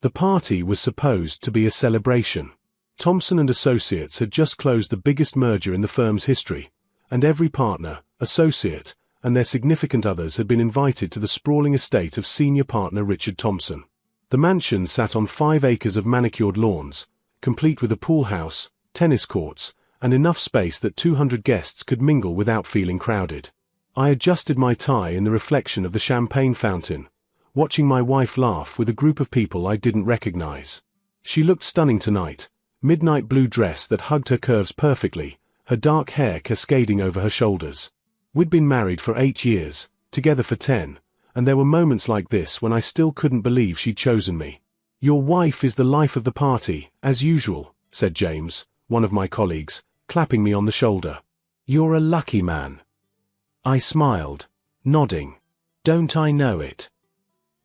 The party was supposed to be a celebration. Thompson and Associates had just closed the biggest merger in the firm's history, and every partner, associate, and their significant others had been invited to the sprawling estate of senior partner Richard Thompson. The mansion sat on 5 acres of manicured lawns, complete with a pool house, tennis courts, and enough space that 200 guests could mingle without feeling crowded. I adjusted my tie in the reflection of the champagne fountain, watching my wife laugh with a group of people I didn't recognize. She looked stunning tonight, midnight blue dress that hugged her curves perfectly, her dark hair cascading over her shoulders. We'd been married for 8 years, together for 10, and there were moments like this when I still couldn't believe she'd chosen me. "Your wife is the life of the party, as usual," said James, one of my colleagues, clapping me on the shoulder. "You're a lucky man." I smiled, nodding. Don't I know it?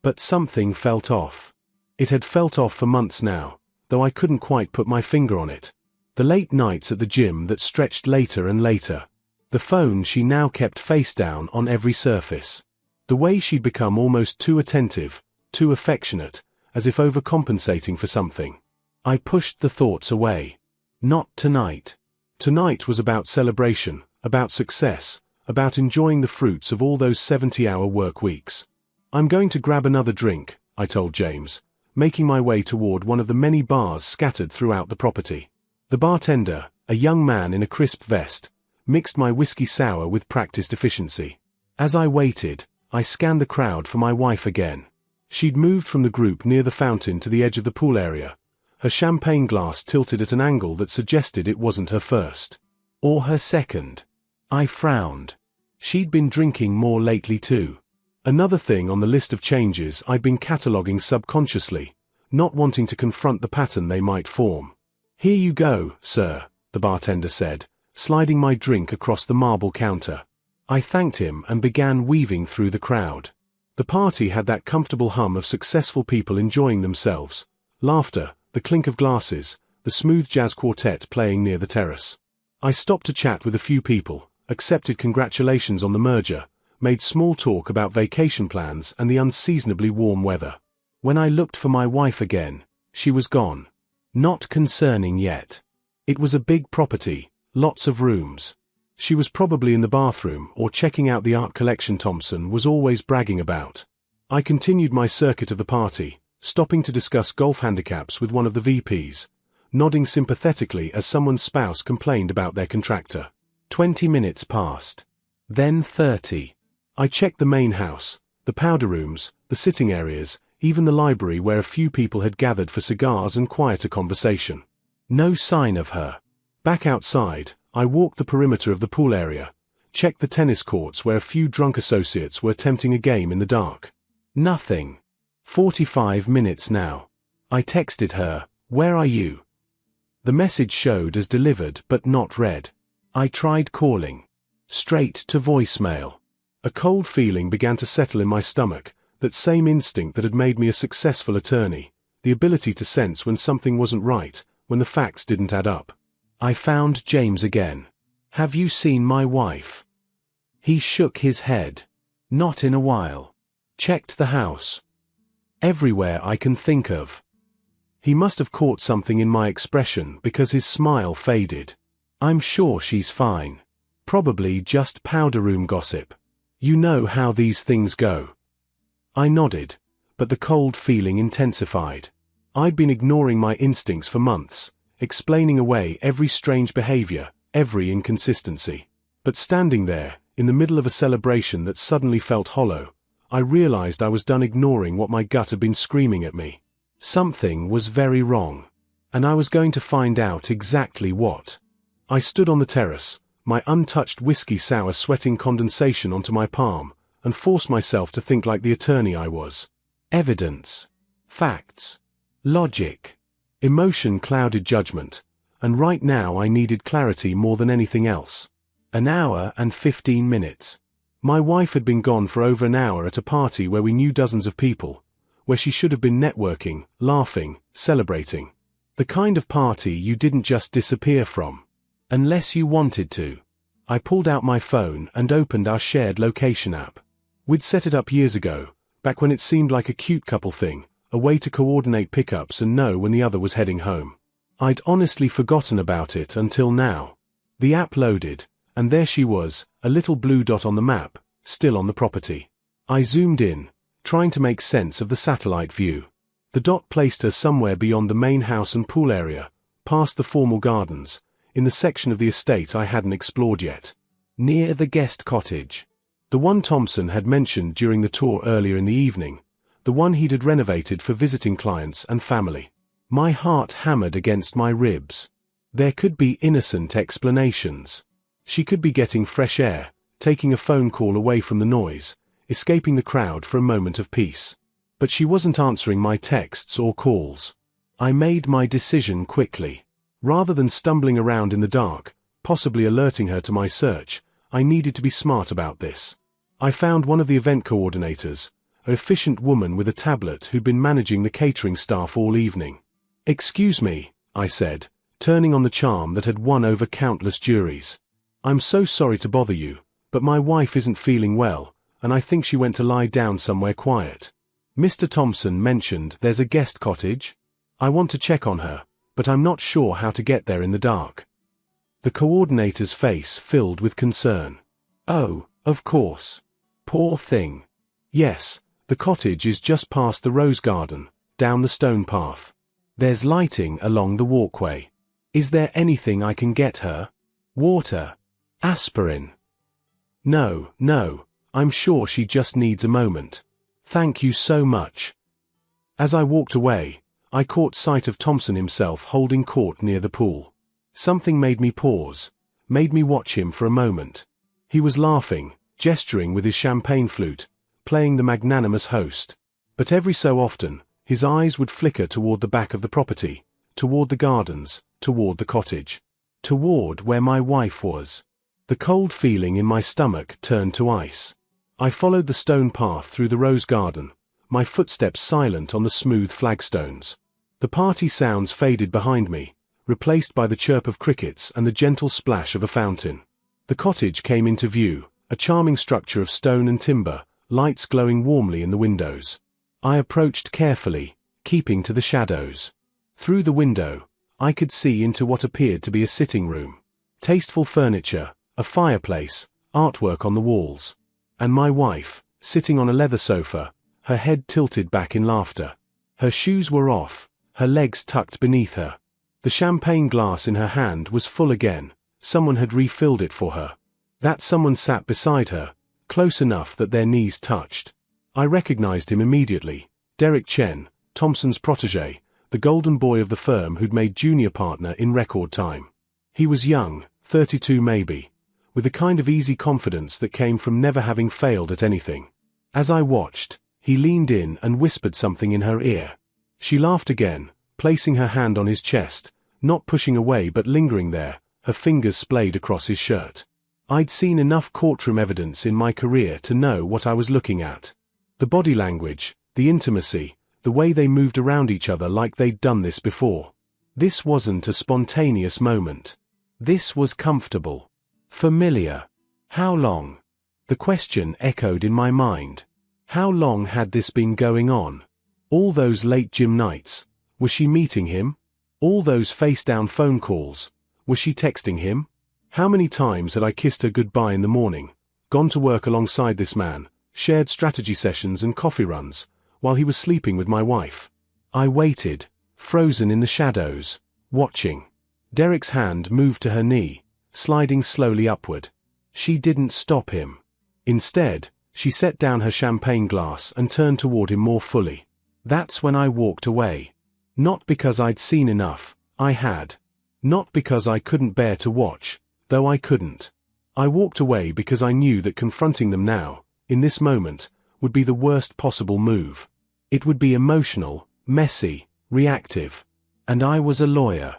But something felt off. It had felt off for months now, though I couldn't quite put my finger on it. The late nights at the gym that stretched later and later. The phone she now kept face down on every surface. The way she'd become almost too attentive, too affectionate, as if overcompensating for something. I pushed the thoughts away. Not tonight. Tonight was about celebration, about success, about enjoying the fruits of all those 70-hour work weeks. "I'm going to grab another drink," I told James, making my way toward one of the many bars scattered throughout the property. The bartender, a young man in a crisp vest, mixed my whiskey sour with practiced efficiency. As I waited, I scanned the crowd for my wife again. She'd moved from the group near the fountain to the edge of the pool area, her champagne glass tilted at an angle that suggested it wasn't her first. Or her second. I frowned. She'd been drinking more lately too. Another thing on the list of changes I'd been cataloguing subconsciously, not wanting to confront the pattern they might form. "Here you go, sir," the bartender said, sliding my drink across the marble counter. I thanked him and began weaving through the crowd. The party had that comfortable hum of successful people enjoying themselves, laughter, the clink of glasses, the smooth jazz quartet playing near the terrace. I stopped to chat with a few people, accepted congratulations on the merger, made small talk about vacation plans and the unseasonably warm weather. When I looked for my wife again, she was gone. Not concerning yet. It was a big property, lots of rooms. She was probably in the bathroom or checking out the art collection Thompson was always bragging about. I continued my circuit of the party, stopping to discuss golf handicaps with one of the VPs, nodding sympathetically as someone's spouse complained about their contractor. 20 minutes passed. Then 30. I checked the main house, the powder rooms, the sitting areas, even the library where a few people had gathered for cigars and quieter conversation. No sign of her. Back outside, I walked the perimeter of the pool area, checked the tennis courts where a few drunk associates were attempting a game in the dark. Nothing. 45 minutes now. I texted her, "Where are you?" The message showed as delivered but not read. I tried calling. Straight to voicemail. A cold feeling began to settle in my stomach, that same instinct that had made me a successful attorney, the ability to sense when something wasn't right, when the facts didn't add up. I found James again. "Have you seen my wife?" He shook his head. "Not in a while." Checked the house. Everywhere I can think of. He must have caught something in my expression because his smile faded. "I'm sure she's fine. Probably just powder room gossip. You know how these things go." I nodded, but the cold feeling intensified. I'd been ignoring my instincts for months, explaining away every strange behavior, every inconsistency. But standing there, in the middle of a celebration that suddenly felt hollow, I realized I was done ignoring what my gut had been screaming at me. Something was very wrong, and I was going to find out exactly what. I stood on the terrace, my untouched whiskey sour sweating condensation onto my palm, and forced myself to think like the attorney I was. Evidence. Facts. Logic. Emotion clouded judgment, and right now I needed clarity more than anything else. An hour and 15 minutes. My wife had been gone for over an hour at a party where we knew dozens of people, where she should have been networking, laughing, celebrating. The kind of party you didn't just disappear from. Unless you wanted to. I pulled out my phone and opened our shared location app. We'd set it up years ago, back when it seemed like a cute couple thing, a way to coordinate pickups and know when the other was heading home. I'd honestly forgotten about it until now. The app loaded, and there she was, a little blue dot on the map, still on the property. I zoomed in, trying to make sense of the satellite view. The dot placed her somewhere beyond the main house and pool area, past the formal gardens, in the section of the estate I hadn't explored yet. Near the guest cottage. The one Thompson had mentioned during the tour earlier in the evening, the one he'd had renovated for visiting clients and family. My heart hammered against my ribs. There could be innocent explanations. She could be getting fresh air, taking a phone call away from the noise, escaping the crowd for a moment of peace. But she wasn't answering my texts or calls. I made my decision quickly. Rather than stumbling around in the dark, possibly alerting her to my search, I needed to be smart about this. I found one of the event coordinators, an efficient woman with a tablet who'd been managing the catering staff all evening. "Excuse me," I said, turning on the charm that had won over countless juries. "I'm so sorry to bother you, but my wife isn't feeling well, and I think she went to lie down somewhere quiet. Mr. Thompson mentioned there's a guest cottage. I want to check on her, but I'm not sure how to get there in the dark." The coordinator's face filled with concern. "Oh, of course. Poor thing. Yes, the cottage is just past the rose garden, down the stone path. There's lighting along the walkway. Is there anything I can get her? Water? Aspirin?" No, I'm sure she just needs a moment. Thank you so much." As I walked away, I caught sight of Thompson himself holding court near the pool. Something made me pause, made me watch him for a moment. He was laughing, gesturing with his champagne flute, playing the magnanimous host. But every so often, his eyes would flicker toward the back of the property, toward the gardens, toward the cottage, toward where my wife was. The cold feeling in my stomach turned to ice. I followed the stone path through the rose garden, my footsteps silent on the smooth flagstones. The party sounds faded behind me, replaced by the chirp of crickets and the gentle splash of a fountain. The cottage came into view, a charming structure of stone and timber, lights glowing warmly in the windows. I approached carefully, keeping to the shadows. Through the window, I could see into what appeared to be a sitting room. Tasteful furniture, a fireplace, artwork on the walls. And my wife, sitting on a leather sofa, her head tilted back in laughter. Her shoes were off, her legs tucked beneath her. The champagne glass in her hand was full again. Someone had refilled it for her. That someone sat beside her, close enough that their knees touched. I recognized him immediately. Derek Chen, Thompson's protégé, the golden boy of the firm who'd made junior partner in record time. He was young, 32 maybe, with the kind of easy confidence that came from never having failed at anything. As I watched, he leaned in and whispered something in her ear. She laughed again, placing her hand on his chest, not pushing away but lingering there, her fingers splayed across his shirt. I'd seen enough courtroom evidence in my career to know what I was looking at. The body language, the intimacy, the way they moved around each other like they'd done this before. This wasn't a spontaneous moment. This was comfortable. Familiar. How long? The question echoed in my mind. How long had this been going on? All those late gym nights. Was she meeting him? All those face-down phone calls. Was she texting him? How many times had I kissed her goodbye in the morning, gone to work alongside this man, shared strategy sessions and coffee runs, while he was sleeping with my wife? I waited, frozen in the shadows, watching. Derek's hand moved to her knee, sliding slowly upward. She didn't stop him. Instead, she set down her champagne glass and turned toward him more fully. That's when I walked away. Not because I'd seen enough, I had. Not because I couldn't bear to watch, though I couldn't. I walked away because I knew that confronting them now, in this moment, would be the worst possible move. It would be emotional, messy, reactive. And I was a lawyer.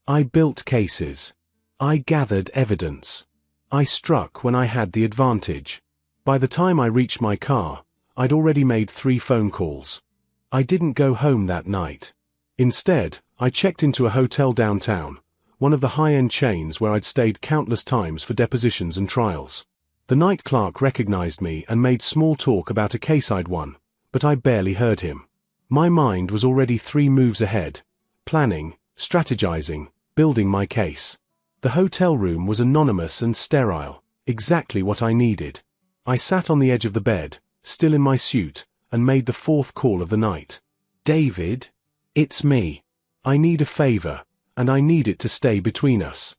I built cases. I gathered evidence. I struck when I had the advantage. By the time I reached my car, I'd already made 3 phone calls. I didn't go home that night. Instead, I checked into a hotel downtown, one of the high-end chains where I'd stayed countless times for depositions and trials. The night clerk recognized me and made small talk about a case I'd won, but I barely heard him. My mind was already 3 moves ahead, planning, strategizing, building my case. The hotel room was anonymous and sterile, exactly what I needed. I sat on the edge of the bed, still in my suit, and made the 4th call of the night. "David? It's me. I need a favor, and I need it to stay between us."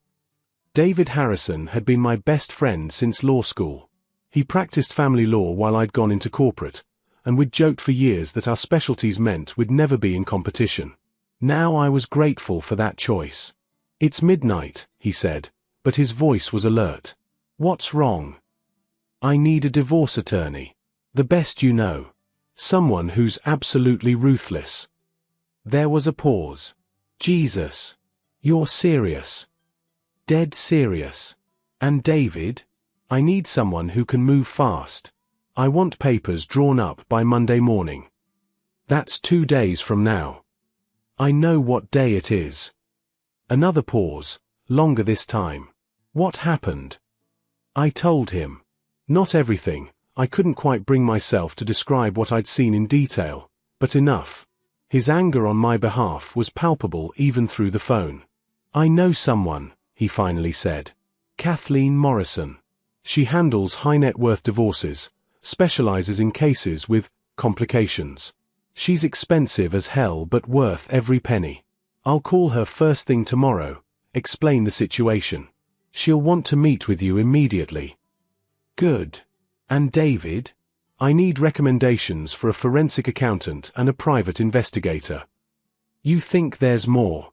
David Harrison had been my best friend since law school. He practiced family law while I'd gone into corporate, and we'd joked for years that our specialties meant we'd never be in competition. Now I was grateful for that choice. "It's midnight," he said, but his voice was alert. "What's wrong?" "I need a divorce attorney. The best you know. Someone who's absolutely ruthless." There was a pause. "Jesus. You're serious?" "Dead serious. And David? I need someone who can move fast. I want papers drawn up by Monday morning." "That's 2 days from now." "I know what day it is." Another pause, longer this time. "What happened?" I told him. Not everything. I couldn't quite bring myself to describe what I'd seen in detail, but enough. His anger on my behalf was palpable even through the phone. "I know someone," he finally said. "Kathleen Morrison. She handles high-net-worth divorces, specializes in cases with complications. She's expensive as hell but worth every penny. I'll call her first thing tomorrow, explain the situation. She'll want to meet with you immediately." "Good. And David? I need recommendations for a forensic accountant and a private investigator." "You think there's more?"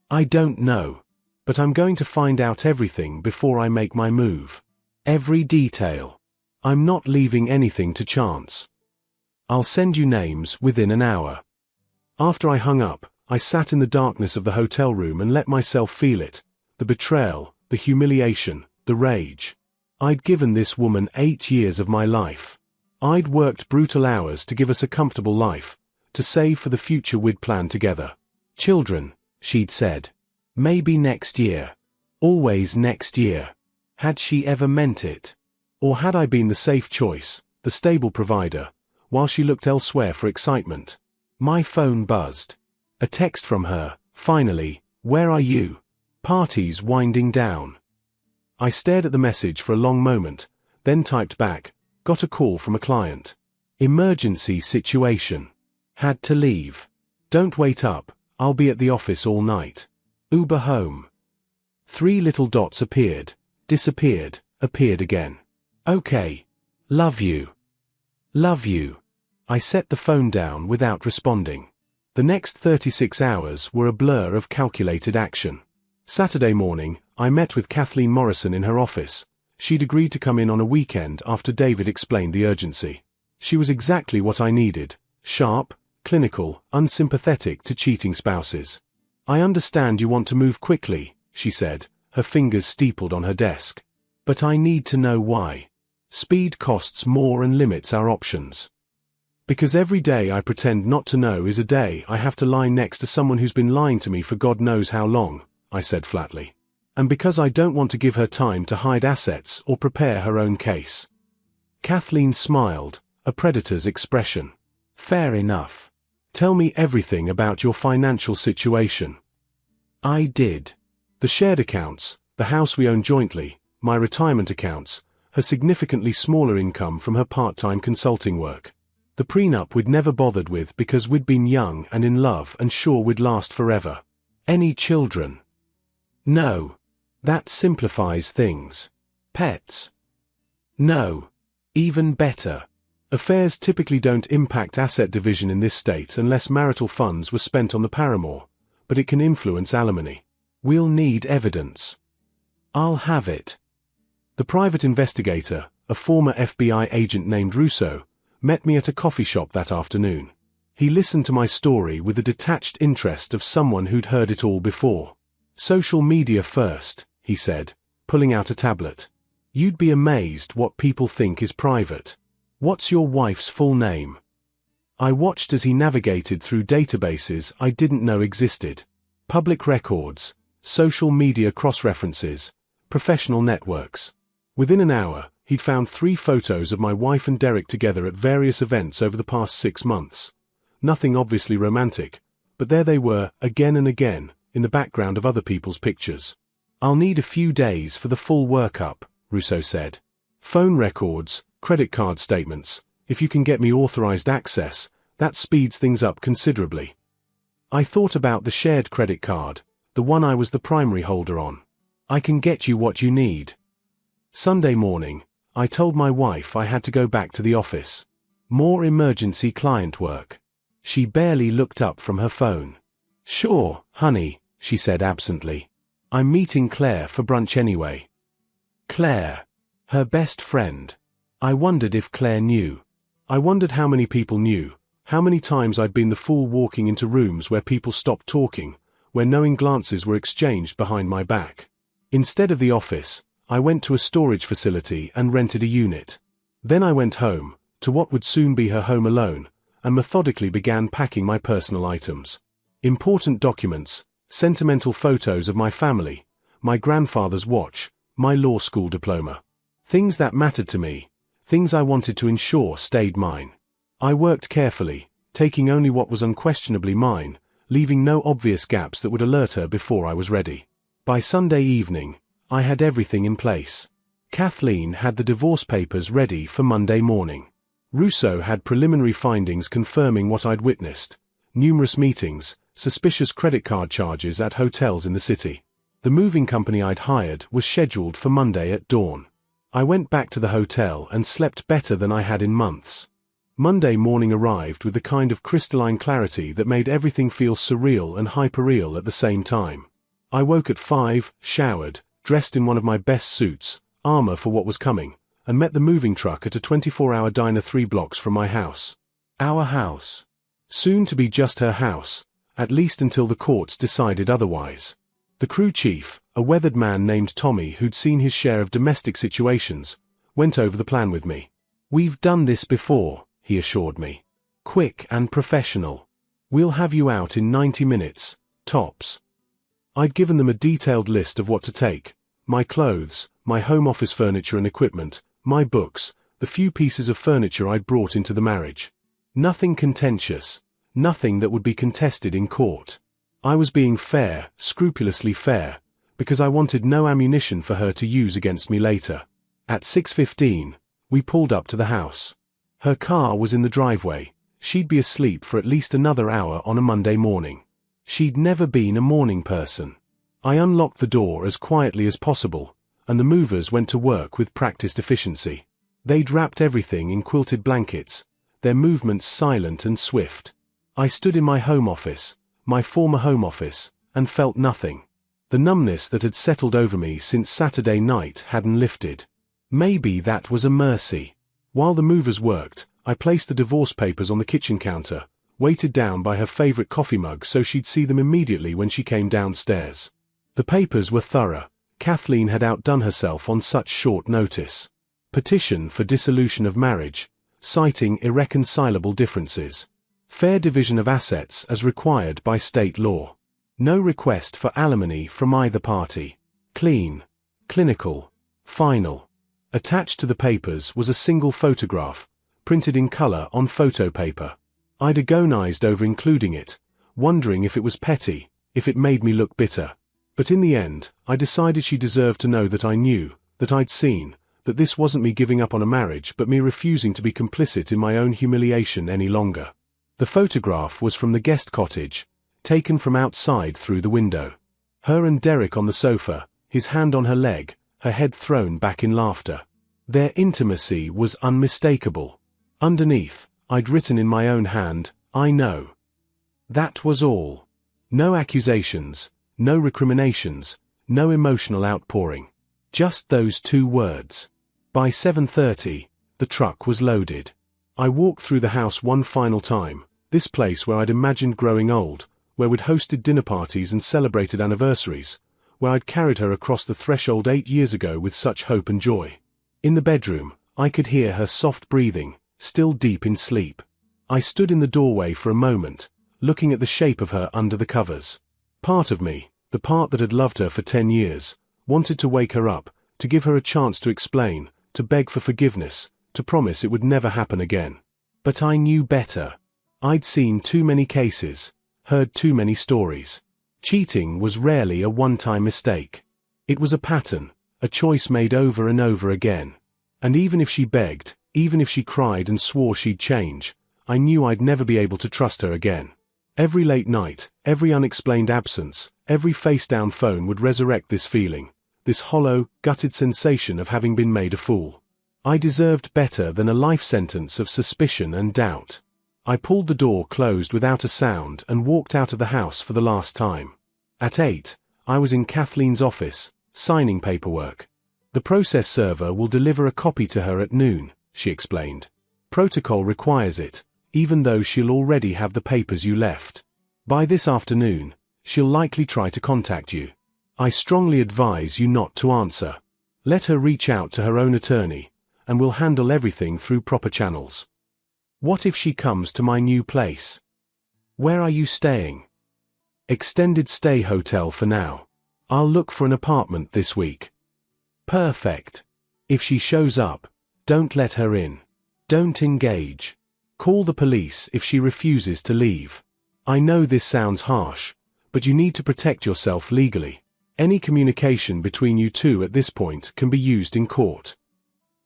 "I don't know. But I'm going to find out everything before I make my move. Every detail. I'm not leaving anything to chance. I'll send you names within an hour." After I hung up, I sat in the darkness of the hotel room and let myself feel it. The betrayal, the humiliation, the rage. I'd given this woman 8 years of my life. I'd worked brutal hours to give us a comfortable life, to save for the future we'd planned together. "Children," she'd said. "Maybe next year. Always next year." Had she ever meant it? Or had I been the safe choice, the stable provider, while she looked elsewhere for excitement? My phone buzzed. A text from her, finally. "Where are you? Party's winding down." I stared at the message for a long moment, then typed back, "Got a call from a client. Emergency situation. Had to leave. Don't wait up, I'll be at the office all night. Uber home." 3 little dots appeared, disappeared, appeared again. "Okay. Love you. Love you." I set the phone down without responding. The next 36 hours were a blur of calculated action. Saturday morning, I met with Kathleen Morrison in her office. She'd agreed to come in on a weekend after David explained the urgency. She was exactly what I needed: sharp, clinical, unsympathetic to cheating spouses. "I understand you want to move quickly," she said, her fingers steepled on her desk. "But I need to know why. Speed costs more and limits our options." "Because every day I pretend not to know is a day I have to lie next to someone who's been lying to me for God knows how long," I said flatly. "And because I don't want to give her time to hide assets or prepare her own case." Kathleen smiled, a predator's expression. "Fair enough. Tell me everything about your financial situation." I did. The shared accounts, the house we own jointly, my retirement accounts, her significantly smaller income from her part-time consulting work. The prenup we'd never bothered with because we'd been young and in love and sure we'd last forever. "Any children?" "No. That simplifies things." "Pets?" "No. Even better. Affairs typically don't impact asset division in this state unless marital funds were spent on the paramour, but it can influence alimony. We'll need evidence." "I'll have it." The private investigator, a former FBI agent named Russo, met me at a coffee shop that afternoon. He listened to my story with the detached interest of someone who'd heard it all before. "Social media first," he said, pulling out a tablet. "You'd be amazed what people think is private. What's your wife's full name?" I watched as he navigated through databases I didn't know existed. Public records, social media cross-references, professional networks. Within an hour, he'd found 3 photos of my wife and Derek together at various events over the past 6 months. Nothing obviously romantic, but there they were, again and again, in the background of other people's pictures. "I'll need a few days for the full workup," Russo said. "Phone records, credit card statements. If you can get me authorized access, that speeds things up considerably." I thought about the shared credit card, the one I was the primary holder on. "I can get you what you need." Sunday morning, I told my wife I had to go back to the office. More emergency client work. She barely looked up from her phone. "Sure, honey," she said absently. "I'm meeting Claire for brunch anyway." Claire. Her best friend. I wondered if Claire knew. I wondered how many people knew, how many times I'd been the fool walking into rooms where people stopped talking, where knowing glances were exchanged behind my back. Instead of the office, I went to a storage facility and rented a unit. Then I went home, to what would soon be her home alone, and methodically began packing my personal items. Important documents, sentimental photos of my family, my grandfather's watch, my law school diploma. Things that mattered to me, things I wanted to ensure stayed mine. I worked carefully, taking only what was unquestionably mine, leaving no obvious gaps that would alert her before I was ready. By Sunday evening, I had everything in place. Kathleen had the divorce papers ready for Monday morning. Russo had preliminary findings confirming what I'd witnessed. Numerous meetings, suspicious credit card charges at hotels in the city. The moving company I'd hired was scheduled for Monday at dawn. I went back to the hotel and slept better than I had in months. Monday morning arrived with the kind of crystalline clarity that made everything feel surreal and hyperreal at the same time. I woke at 5, showered, dressed in one of my best suits, armor for what was coming, and met the moving truck at a 24-hour diner 3 blocks from my house. Our house. Soon to be just her house, at least until the courts decided otherwise. The crew chief, a weathered man named Tommy who'd seen his share of domestic situations, went over the plan with me. "We've done this before," he assured me. "Quick and professional. We'll have you out in 90 minutes, tops." I'd given them a detailed list of what to take: my clothes, my home office furniture and equipment, my books, the few pieces of furniture I'd brought into the marriage. Nothing contentious, nothing that would be contested in court. I was being fair, scrupulously fair, because I wanted no ammunition for her to use against me later. At 6:15, we pulled up to the house. Her car was in the driveway. She'd be asleep for at least another hour on a Monday morning. She'd never been a morning person. I unlocked the door as quietly as possible, and the movers went to work with practiced efficiency. They'd wrapped everything in quilted blankets, their movements silent and swift. I stood in my home office, my former home office, and felt nothing. The numbness that had settled over me since Saturday night hadn't lifted. Maybe that was a mercy. While the movers worked, I placed the divorce papers on the kitchen counter, weighted down by her favorite coffee mug so she'd see them immediately when she came downstairs. The papers were thorough. Kathleen had outdone herself on such short notice. Petition for dissolution of marriage, citing irreconcilable differences. Fair division of assets as required by state law. No request for alimony from either party. Clean, clinical, final. Attached to the papers was a single photograph, printed in color on photo paper. I'd agonized over including it, wondering if it was petty, if it made me look bitter. But in the end, I decided she deserved to know that I knew, that I'd seen, that this wasn't me giving up on a marriage but me refusing to be complicit in my own humiliation any longer. The photograph was from the guest cottage, taken from outside through the window. Her and Derek on the sofa, his hand on her leg, her head thrown back in laughter. Their intimacy was unmistakable. Underneath, I'd written in my own hand, "I know." That was all. No accusations, no recriminations, no emotional outpouring. Just those 2 words. By 7:30, the truck was loaded. I walked through the house one final time, this place where I'd imagined growing old, where we'd hosted dinner parties and celebrated anniversaries, where I'd carried her across the threshold 8 years ago with such hope and joy. In the bedroom, I could hear her soft breathing, still deep in sleep. I stood in the doorway for a moment, looking at the shape of her under the covers. Part of me, the part that had loved her for 10 years, wanted to wake her up, to give her a chance to explain, to beg for forgiveness, to promise it would never happen again. But I knew better. I'd seen too many cases, heard too many stories. Cheating was rarely a one-time mistake. It was a pattern, a choice made over and over again. And even if she begged, even if she cried and swore she'd change, I knew I'd never be able to trust her again. Every late night, every unexplained absence, every face-down phone would resurrect this feeling, this hollow, gutted sensation of having been made a fool. I deserved better than a life sentence of suspicion and doubt. I pulled the door closed without a sound and walked out of the house for the last time. At 8, I was in Kathleen's office, signing paperwork. The process server will deliver a copy to her at noon, she explained. Protocol requires it, even though she'll already have the papers you left. By this afternoon, she'll likely try to contact you. I strongly advise you not to answer. Let her reach out to her own attorney, and we'll handle everything through proper channels. What if she comes to my new place? Where are you staying? Extended stay hotel for now. I'll look for an apartment this week. Perfect. If she shows up, don't let her in. Don't engage. Call the police if she refuses to leave. I know this sounds harsh, but you need to protect yourself legally. Any communication between you two at this point can be used in court.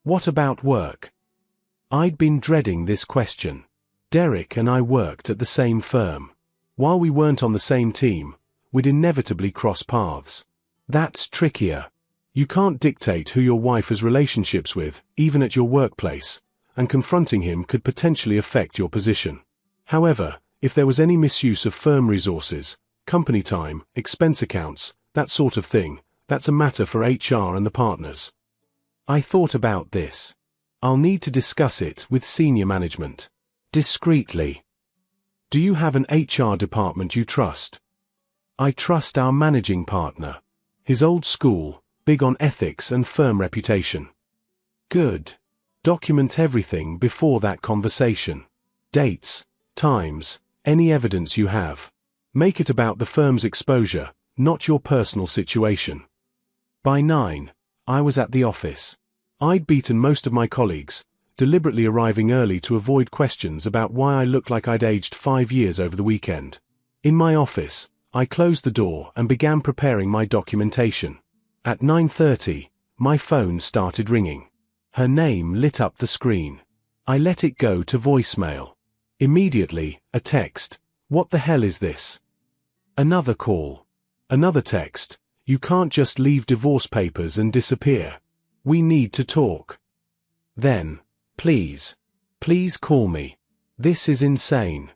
What about work? I'd been dreading this question. Derek and I worked at the same firm. While we weren't on the same team, we'd inevitably cross paths. That's trickier. You can't dictate who your wife has relationships with, even at your workplace, and confronting him could potentially affect your position. However, if there was any misuse of firm resources, company time, expense accounts, that sort of thing, that's a matter for HR and the partners. I thought about this. I'll need to discuss it with senior management. Discreetly. Do you have an HR department you trust? I trust our managing partner. He's old school, big on ethics and firm reputation. Good. Document everything before that conversation. Dates, times, any evidence you have. Make it about the firm's exposure, not your personal situation. By 9, I was at the office. I'd beaten most of my colleagues, deliberately arriving early to avoid questions about why I looked like I'd aged 5 years over the weekend. In my office, I closed the door and began preparing my documentation. At 9:30, my phone started ringing. Her name lit up the screen. I let it go to voicemail. Immediately, a text. What the hell is this? Another call. Another text. You can't just leave divorce papers and disappear. We need to talk. Then, please call me. This is insane.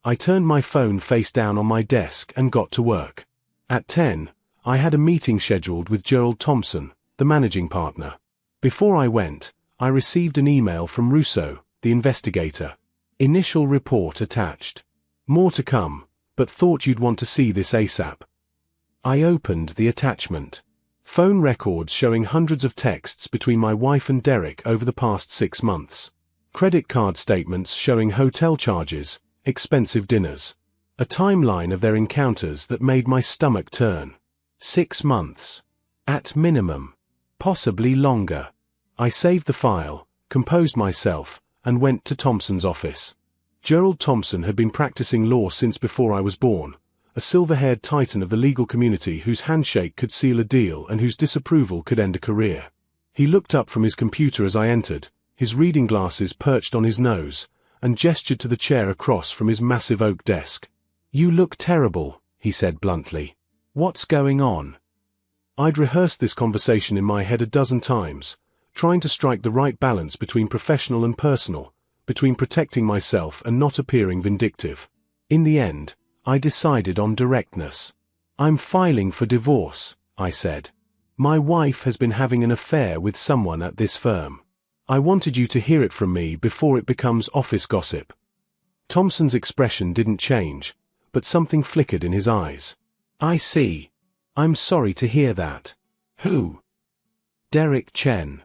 I turned my phone face down on my desk and got to work. At 10, I had a meeting scheduled with Gerald Thompson, the managing partner. Before I went, I received an email from Russo, the investigator. Initial report attached. More to come, but thought you'd want to see this ASAP. I opened the attachment. Phone records showing hundreds of texts between my wife and Derek over the past 6 months. Credit card statements showing hotel charges, expensive dinners. A timeline of their encounters that made my stomach turn. 6 months. At minimum. Possibly longer. I saved the file, composed myself, and went to Thompson's office. Gerald Thompson had been practicing law since before I was born, a silver-haired titan of the legal community whose handshake could seal a deal and whose disapproval could end a career. He looked up from his computer as I entered, his reading glasses perched on his nose, and gestured to the chair across from his massive oak desk. "You look terrible," he said bluntly. "What's going on?" I'd rehearsed this conversation in my head a dozen times, trying to strike the right balance between professional and personal, between protecting myself and not appearing vindictive. In the end, I decided on directness. "I'm filing for divorce," I said. "My wife has been having an affair with someone at this firm. I wanted you to hear it from me before it becomes office gossip." Thompson's expression didn't change, but something flickered in his eyes. "I see. I'm sorry to hear that. Who?" "Derek Chen."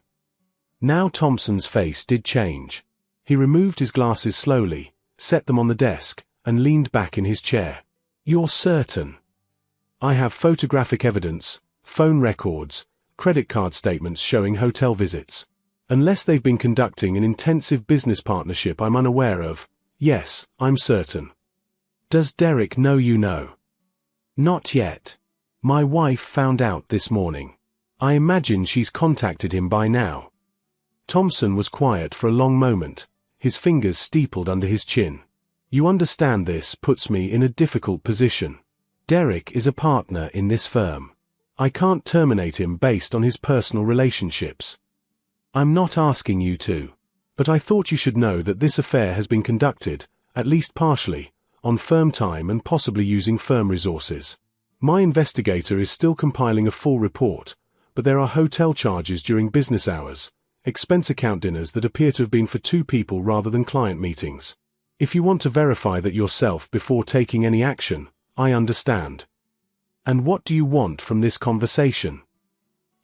Now Thompson's face did change. He removed his glasses slowly, set them on the desk, and leaned back in his chair. "You're certain?" "I have photographic evidence, phone records, credit card statements showing hotel visits. Unless they've been conducting an intensive business partnership I'm unaware of, Yes, I'm certain. Does Derek know you know? Not yet. My wife found out this morning. I imagine she's contacted him by now. Thompson was quiet for a long moment, his fingers steepled under his chin. You understand this puts me in a difficult position. Derek is a partner in this firm. I can't terminate him based on his personal relationships. I'm not asking you to. But I thought you should know that this affair has been conducted, at least partially, on firm time and possibly using firm resources. My investigator is still compiling a full report, but there are hotel charges during business hours, expense account dinners that appear to have been for 2 people rather than client meetings. If you want to verify that yourself before taking any action, I understand. And what do you want from this conversation?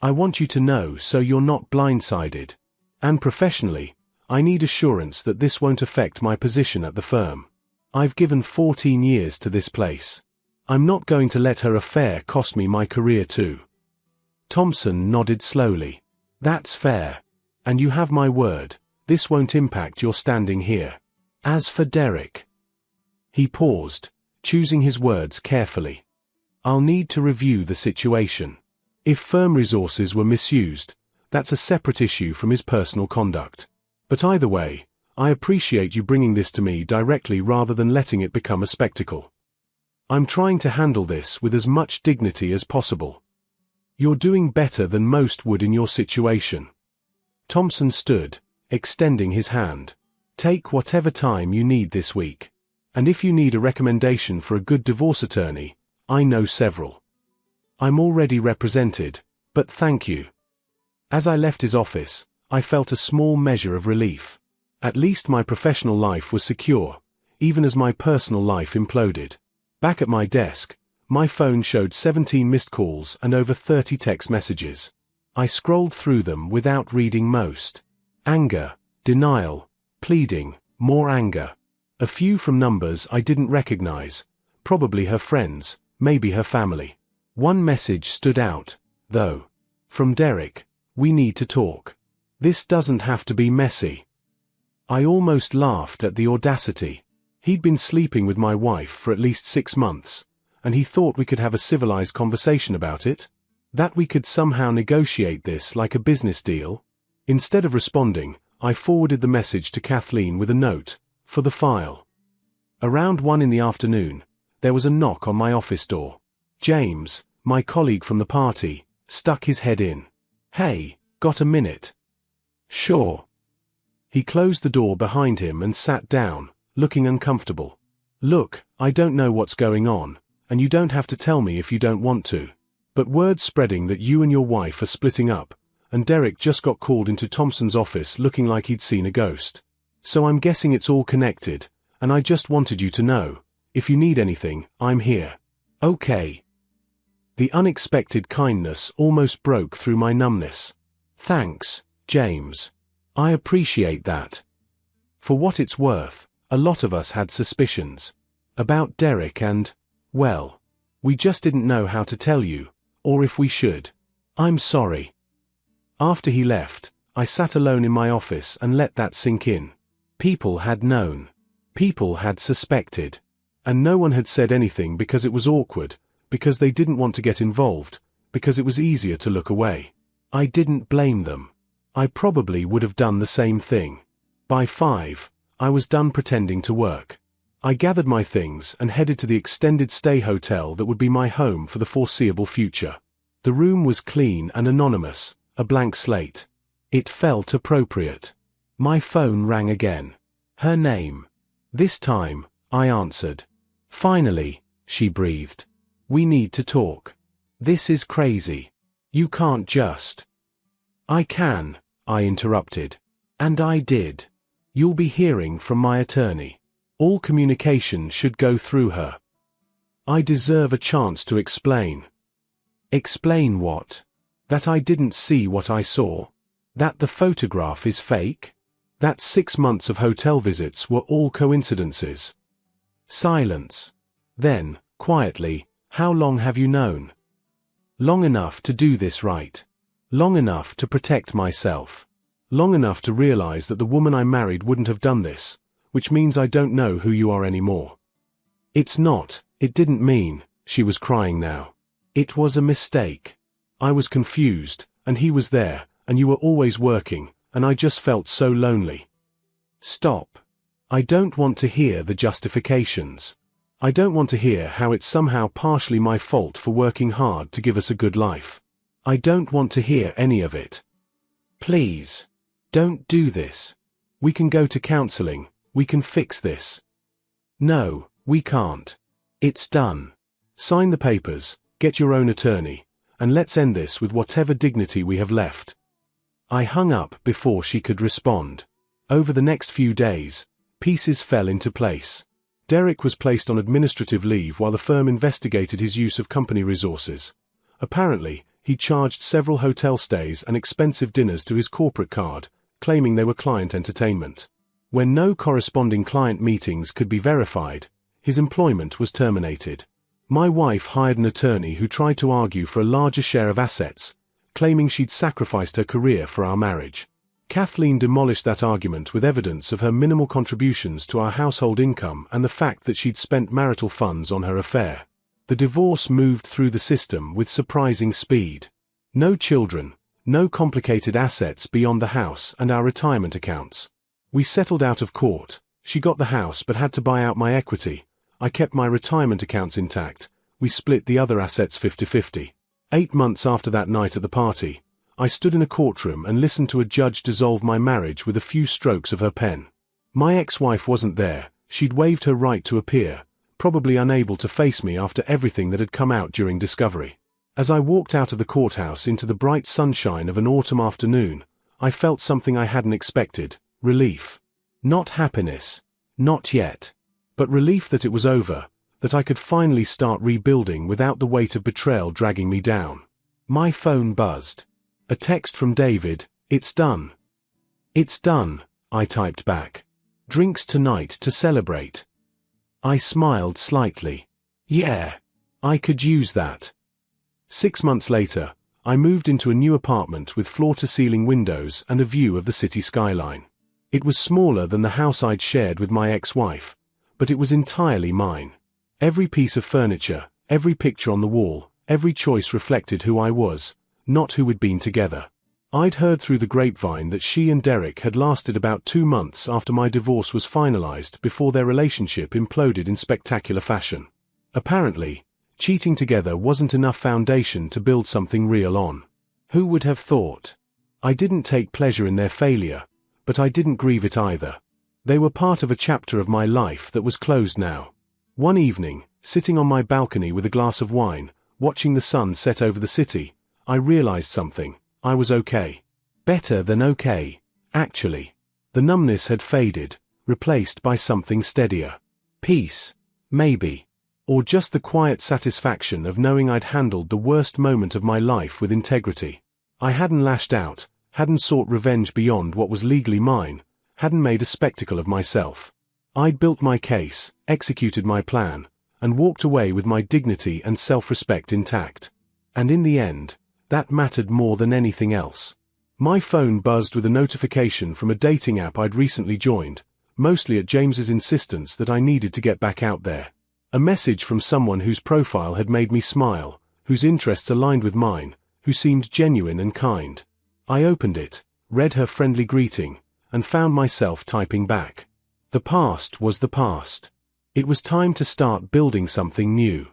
I want you to know so you're not blindsided. And professionally, I need assurance that this won't affect my position at the firm. I've given 14 years to this place. I'm not going to let her affair cost me my career too. Thompson nodded slowly. That's fair. And you have my word, this won't impact your standing here. As for Derek. He paused, choosing his words carefully. I'll need to review the situation. If firm resources were misused, that's a separate issue from his personal conduct. But either way, I appreciate you bringing this to me directly rather than letting it become a spectacle. I'm trying to handle this with as much dignity as possible. You're doing better than most would in your situation. Thompson stood, extending his hand. Take whatever time you need this week. And if you need a recommendation for a good divorce attorney, I know several. I'm already represented, but thank you. As I left his office, I felt a small measure of relief. At least my professional life was secure, even as my personal life imploded. Back at my desk, my phone showed 17 missed calls and over 30 text messages. I scrolled through them without reading most. Anger, denial, pleading, more anger. A few from numbers I didn't recognize, probably her friends, maybe her family. One message stood out, though. From Derek, we need to talk. This doesn't have to be messy. I almost laughed at the audacity. He'd been sleeping with my wife for at least 6 months, and he thought we could have a civilized conversation about it? That we could somehow negotiate this like a business deal? Instead of responding, I forwarded the message to Kathleen with a note, for the file. Around 1 in the afternoon, there was a knock on my office door. James, my colleague from the party, stuck his head in. Hey, got a minute? Sure. He closed the door behind him and sat down, looking uncomfortable. Look, I don't know what's going on, and you don't have to tell me if you don't want to. But word's spreading that you and your wife are splitting up, and Derek just got called into Thompson's office looking like he'd seen a ghost. So I'm guessing it's all connected, and I just wanted you to know, if you need anything, I'm here. Okay. The unexpected kindness almost broke through my numbness. Thanks, James. I appreciate that. For what it's worth, a lot of us had suspicions. About Derek and, well, we just didn't know how to tell you, or if we should. I'm sorry. After he left, I sat alone in my office and let that sink in. People had known. People had suspected. And no one had said anything because it was awkward, because they didn't want to get involved, because it was easier to look away. I didn't blame them. I probably would have done the same thing. By 5, I was done pretending to work. I gathered my things and headed to the extended stay hotel that would be my home for the foreseeable future. The room was clean and anonymous, a blank slate. It felt appropriate. My phone rang again. Her name. This time, I answered. Finally, she breathed. We need to talk. This is crazy. You can't just. I can, I interrupted. And I did. You'll be hearing from my attorney. All communication should go through her. I deserve a chance to explain. Explain what? That I didn't see what I saw? That the photograph is fake? That 6 months of hotel visits were all coincidences? Silence. Then, quietly, how long have you known? Long enough to do this right. Long enough to protect myself. Long enough to realize that the woman I married wouldn't have done this, which means I don't know who you are anymore. It didn't mean, she was crying now. It was a mistake. I was confused, and he was there, and you were always working, and I just felt so lonely. Stop. I don't want to hear the justifications. I don't want to hear how it's somehow partially my fault for working hard to give us a good life. I don't want to hear any of it. Please. Don't do this. We can go to counseling, we can fix this. No, we can't. It's done. Sign the papers, get your own attorney, and let's end this with whatever dignity we have left. I hung up before she could respond. Over the next few days, pieces fell into place. Derek was placed on administrative leave while the firm investigated his use of company resources. Apparently, he charged several hotel stays and expensive dinners to his corporate card, claiming they were client entertainment. When no corresponding client meetings could be verified, his employment was terminated. My wife hired an attorney who tried to argue for a larger share of assets, claiming she'd sacrificed her career for our marriage. Kathleen demolished that argument with evidence of her minimal contributions to our household income and the fact that she'd spent marital funds on her affair. The divorce moved through the system with surprising speed. No children, no complicated assets beyond the house and our retirement accounts. We settled out of court. She got the house but had to buy out my equity. I kept my retirement accounts intact. We split the other assets 50-50. 8 months after that night at the party, I stood in a courtroom and listened to a judge dissolve my marriage with a few strokes of her pen. My ex-wife wasn't there. She'd waived her right to appear, probably unable to face me after everything that had come out during discovery. As I walked out of the courthouse into the bright sunshine of an autumn afternoon, I felt something I hadn't expected: relief. Not happiness. Not yet. But relief that it was over, that I could finally start rebuilding without the weight of betrayal dragging me down. My phone buzzed. A text from David: "It's done." "It's done," I typed back. "Drinks tonight to celebrate." I smiled slightly. Yeah, I could use that. 6 months later, I moved into a new apartment with floor-to-ceiling windows and a view of the city skyline. It was smaller than the house I'd shared with my ex-wife, but it was entirely mine. Every piece of furniture, every picture on the wall, every choice reflected who I was, not who we'd been together. I'd heard through the grapevine that she and Derek had lasted about 2 months after my divorce was finalized before their relationship imploded in spectacular fashion. Apparently, cheating together wasn't enough foundation to build something real on. Who would have thought? I didn't take pleasure in their failure, but I didn't grieve it either. They were part of a chapter of my life that was closed now. One evening, sitting on my balcony with a glass of wine, watching the sun set over the city, I realized something. I was okay. Better than okay, actually. The numbness had faded, replaced by something steadier. Peace, maybe. Or just the quiet satisfaction of knowing I'd handled the worst moment of my life with integrity. I hadn't lashed out, hadn't sought revenge beyond what was legally mine, hadn't made a spectacle of myself. I'd built my case, executed my plan, and walked away with my dignity and self-respect intact. And in the end, that mattered more than anything else. My phone buzzed with a notification from a dating app I'd recently joined, mostly at James's insistence that I needed to get back out there. A message from someone whose profile had made me smile, whose interests aligned with mine, who seemed genuine and kind. I opened it, read her friendly greeting, and found myself typing back. The past was the past. It was time to start building something new.